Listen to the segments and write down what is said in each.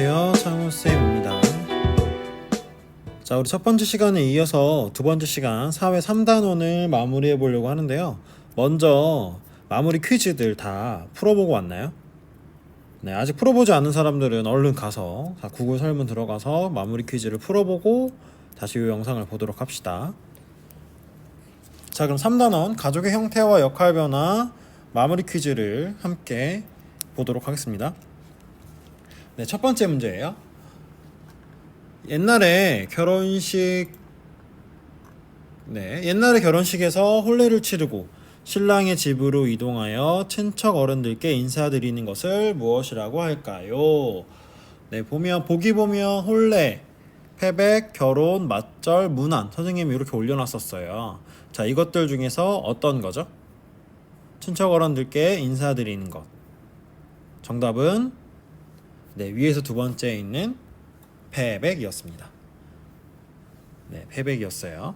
안녕하세요, 창훈쌤입니다. 자, 우리 첫 번째 시간에 이어서 두 번째 시간 사회 3단원을 마무리해 보려고 하는데요. 먼저 마무리 퀴즈들 다 풀어보고 왔나요? 네, 아직 풀어보지 않은 사람들은 얼른 가서 구글 설문 들어가서 마무리 퀴즈를 풀어보고 다시 이 영상을 보도록 합시다. 자, 그럼 3단원 가족의 형태와 역할 변화 마무리 퀴즈를 함께 보도록 하겠습니다. 네, 첫 번째 문제예요. 옛날에 결혼식에서 혼례를 치르고 신랑의 집으로 이동하여 친척 어른들께 인사드리는 것을 무엇이라고 할까요? 네, 보기 보면 혼례, 패백, 결혼, 맞절, 문안 선생님이 이렇게 올려놨었어요. 자, 이것들 중에서 어떤 거죠? 친척 어른들께 인사드리는 것. 정답은 위에서 두 번째에 있는 패백이었습니다. 네, 패백이었어요.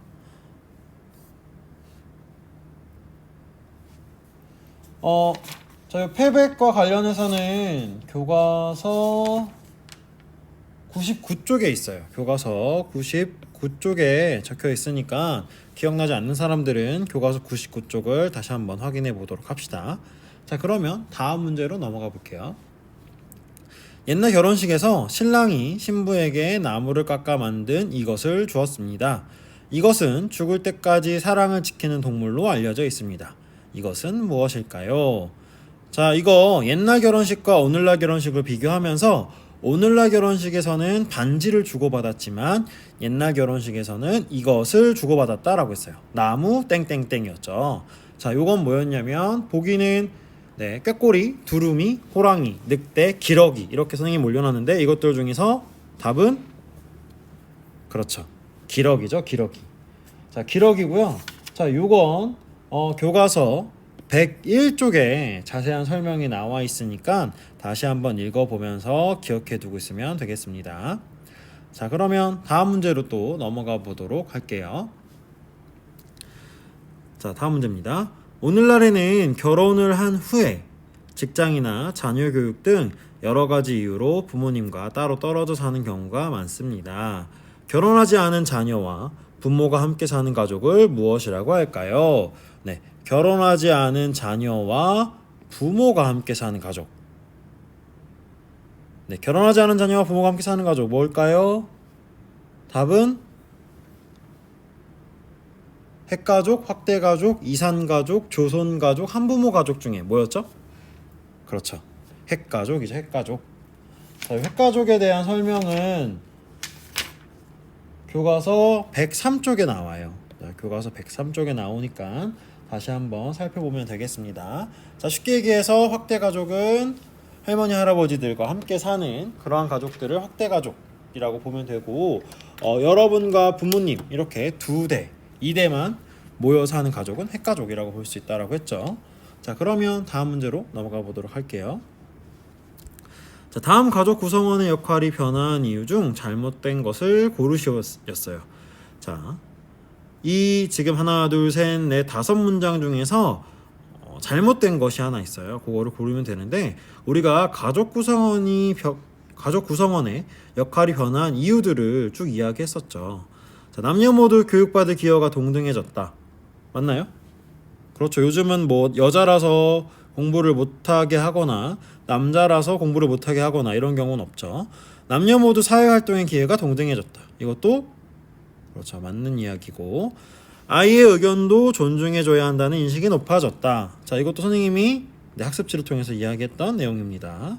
저희 패백과 관련해서는 교과서 99쪽에 있어요. 교과서 99쪽에 적혀 있으니까 기억나지 않는 사람들은 교과서 99쪽을 다시 한번 확인해 보도록 합시다. 자, 그러면 다음 문제로 넘어가 볼게요. 옛날 결혼식에서 신랑이 신부에게 나무를 깎아 만든 이것을 주었습니다. 이것은 죽을 때까지 사랑을 지키는 동물로 알려져 있습니다. 이것은 무엇일까요? 자, 이거 옛날 결혼식과 오늘날 결혼식을 비교하면서 오늘날 결혼식에서는 반지를 주고받았지만 옛날 결혼식에서는 이것을 주고받았다라고 했어요. 나무 땡땡땡이었죠. 자, 요건 뭐였냐면 보기는 꾀꼬리, 두루미, 호랑이, 늑대, 기러기 이렇게 선생님이 올려놨는데 이것들 중에서 답은 그렇죠. 기러기죠. 기러기. 자, 기러기고요. 자, 요건 교과서 101쪽에 자세한 설명이 나와 있으니까 다시 한번 읽어보면서 기억해 두고 있으면 되겠습니다. 자, 그러면 다음 문제로 또 넘어가 보도록 할게요. 자, 다음 문제입니다. 오늘날에는 결혼을 한 후에 직장이나 자녀 교육 등 여러 가지 이유로 부모님과 따로 떨어져 사는 경우가 많습니다. 결혼하지 않은 자녀와 부모가 함께 사는 가족을 무엇이라고 할까요? 네, 결혼하지 않은 자녀와 부모가 함께 사는 가족. 네, 결혼하지 않은 자녀와 부모가 함께 사는 가족 뭘까요? 답은 핵가족, 확대가족, 이산가족, 조손가족, 한부모가족 중에 뭐였죠? 그렇죠. 핵가족이죠. 핵가족. 자, 핵가족에 대한 설명은 교과서 103쪽에 나와요. 자, 교과서 103쪽에 나오니까 다시 한번 살펴보면 되겠습니다. 자, 쉽게 얘기해서 확대가족은 할머니, 할아버지들과 함께 사는 그러한 가족들을 확대가족이라고 보면 되고 여러분과 부모님 이렇게 2대 2대만 모여서 하는 가족은 핵가족이라고 볼 수 있다라고 했죠. 자, 그러면 다음 문제로 넘어가 보도록 할게요. 자, 다음 가족 구성원의 역할이 변화한 이유 중 잘못된 것을 고르시오였어요. 자, 이 지금 하나, 둘, 셋, 넷, 5문장 중에서 잘못된 것이 하나 있어요. 그거를 고르면 되는데 우리가 가족 구성원의 역할이 변화한 이유들을 쭉 이야기했었죠. 자, 남녀 모두 교육받을 기여가 동등해졌다. 맞나요? 그렇죠. 요즘은 뭐 여자라서 공부를 못하게 하거나 남자라서 공부를 못하게 하거나 이런 경우는 없죠. 남녀 모두 사회활동의 기회가 동등해졌다. 이것도 그렇죠. 맞는 이야기고 아이의 의견도 존중해줘야 한다는 인식이 높아졌다. 자, 이것도 선생님이 학습지를 통해서 이야기했던 내용입니다.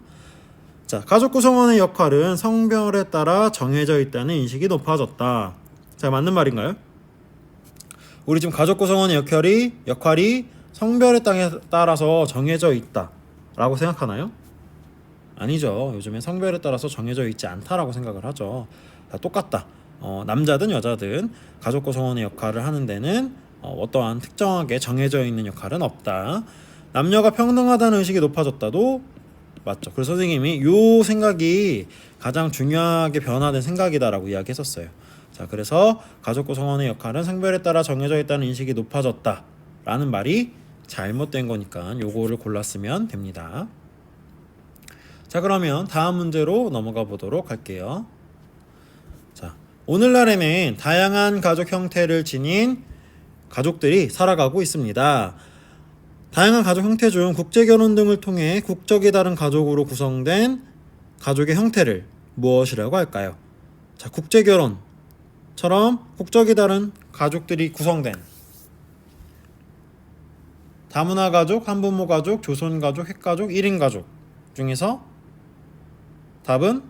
자, 가족 구성원의 역할은 성별에 따라 정해져 있다는 인식이 높아졌다. 자, 맞는 말인가요? 우리 지금 가족 구성원의 역할이 성별에 따라서 정해져 있다 라고 생각하나요? 아니죠. 요즘엔 성별에 따라서 정해져 있지 않다라고 생각을 하죠. 다 똑같다. 남자든 여자든 가족 구성원의 역할을 하는 데는 어떠한 특정하게 정해져 있는 역할은 없다. 남녀가 평등하다는 의식이 높아졌다도 맞죠. 그래서 선생님이 이 생각이 가장 중요하게 변화된 생각이다라고 이야기했었어요. 자, 그래서 가족 구성원의 역할은 성별에 따라 정해져 있다는 인식이 높아졌다라는 말이 잘못된 거니까 요거를 골랐으면 됩니다. 자, 그러면 다음 문제로 넘어가 보도록 할게요. 자, 오늘날에는 다양한 가족 형태를 지닌 가족들이 살아가고 있습니다. 다양한 가족 형태 중 국제결혼 등을 통해 국적이 다른 가족으로 구성된 가족의 형태를 무엇이라고 할까요? 자, 국제결혼처럼 국적이 다른 가족들이 구성된 다문화 가족, 한부모 가족, 조손 가족, 핵가족, 1인 가족 중에서 답은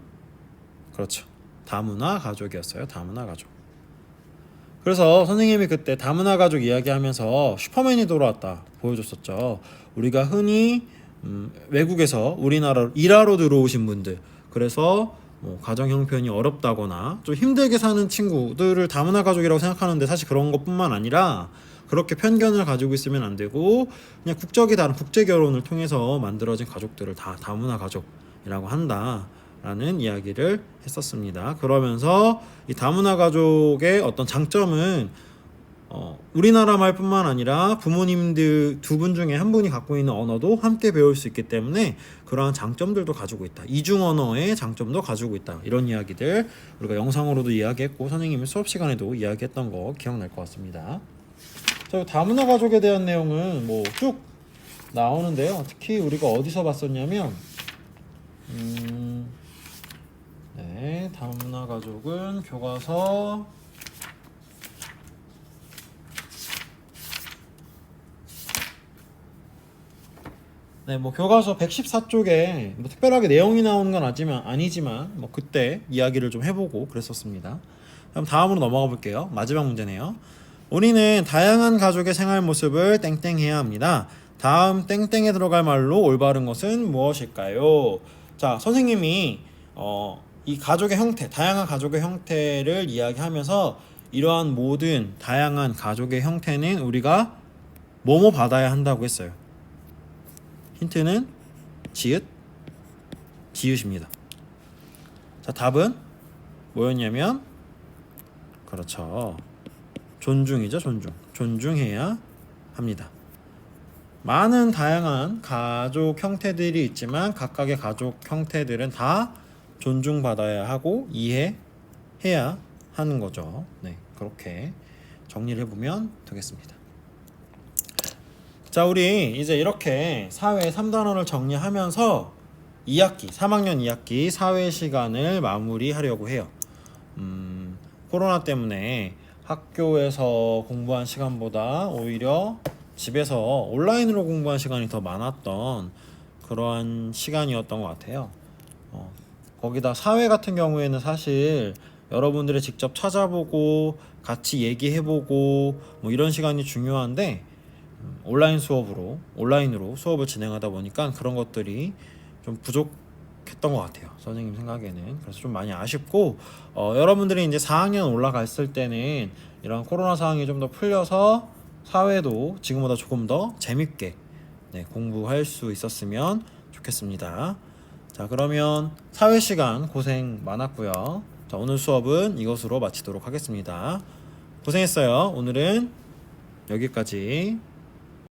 그렇죠. 다문화 가족이었어요. 다문화 가족. 그래서 선생님이 그때 다문화 가족 이야기하면서 슈퍼맨이 돌아왔다 보여줬었죠. 우리가 흔히 외국에서 우리나라로 일하러 들어오신 분들, 그래서 뭐 가정 형편이 어렵다거나 좀 힘들게 사는 친구들을 다문화 가족이라고 생각하는데, 사실 그런 것뿐만 아니라 그렇게 편견을 가지고 있으면 안 되고, 그냥 국적이 다른 국제 결혼을 통해서 만들어진 가족들을 다 다문화 가족이라고 한다라는 이야기를 했었습니다. 그러면서 이 다문화 가족의 어떤 장점은 우리나라 말뿐만 아니라 부모님들 두 분 중에 한 분이 갖고 있는 언어도 함께 배울 수 있기 때문에 그러한 장점들도 가지고 있다. 이중 언어의 장점도 가지고 있다. 이런 이야기들 우리가 영상으로도 이야기했고 선생님이 수업 시간에도 이야기했던 거 기억날 것 같습니다. 자, 다문화 가족에 대한 내용은 뭐 쭉 나오는데요. 특히 우리가 어디서 봤었냐면 네, 다문화 가족은 교과서 네, 뭐 교과서 114쪽에 뭐 특별하게 내용이 나오는 건 아니지만 뭐 그때 이야기를 좀 해보고 그랬었습니다. 그럼 다음으로 넘어가 볼게요. 마지막 문제네요. 우리는 다양한 가족의 생활 모습을 땡땡해야 합니다. 다음 땡땡에 들어갈 말로 올바른 것은 무엇일까요? 자, 선생님이 이 가족의 형태, 다양한 가족의 형태를 이야기하면서 이러한 모든 다양한 가족의 형태는 우리가 뭐뭐 받아야 한다고 했어요. 힌트는 지읒입니다. 자, 답은 뭐였냐면 그렇죠. 존중이죠. 존중해야 합니다. 많은 다양한 가족 형태들이 있지만 각각의 가족 형태들은 다 존중받아야 하고 이해해야 하는 거죠. 네, 그렇게 정리를 해보면 되겠습니다. 자, 우리 이제 이렇게 사회 3단원을 정리하면서 2학기, 3학년 2학기 사회 시간을 마무리하려고 해요. 코로나 때문에 학교에서 공부한 시간보다 오히려 집에서 온라인으로 공부한 시간이 더 많았던 그러한 시간이었던 것 같아요. 거기다 사회 같은 경우에는 사실 여러분들이 직접 찾아보고 같이 얘기해보고 뭐 이런 시간이 중요한데 온라인으로 수업을 진행하다 보니까 그런 것들이 좀 부족했던 것 같아요. 선생님 생각에는. 그래서 좀 많이 아쉽고 여러분들이 이제 4학년 올라갔을 때는 이런 코로나 상황이 좀 더 풀려서 사회도 지금보다 조금 더 재밌게 공부할 수 있었으면 좋겠습니다. 자, 그러면 사회 시간 고생 많았고요. 자, 오늘 수업은 이것으로 마치도록 하겠습니다. 고생했어요. 오늘은 여기까지.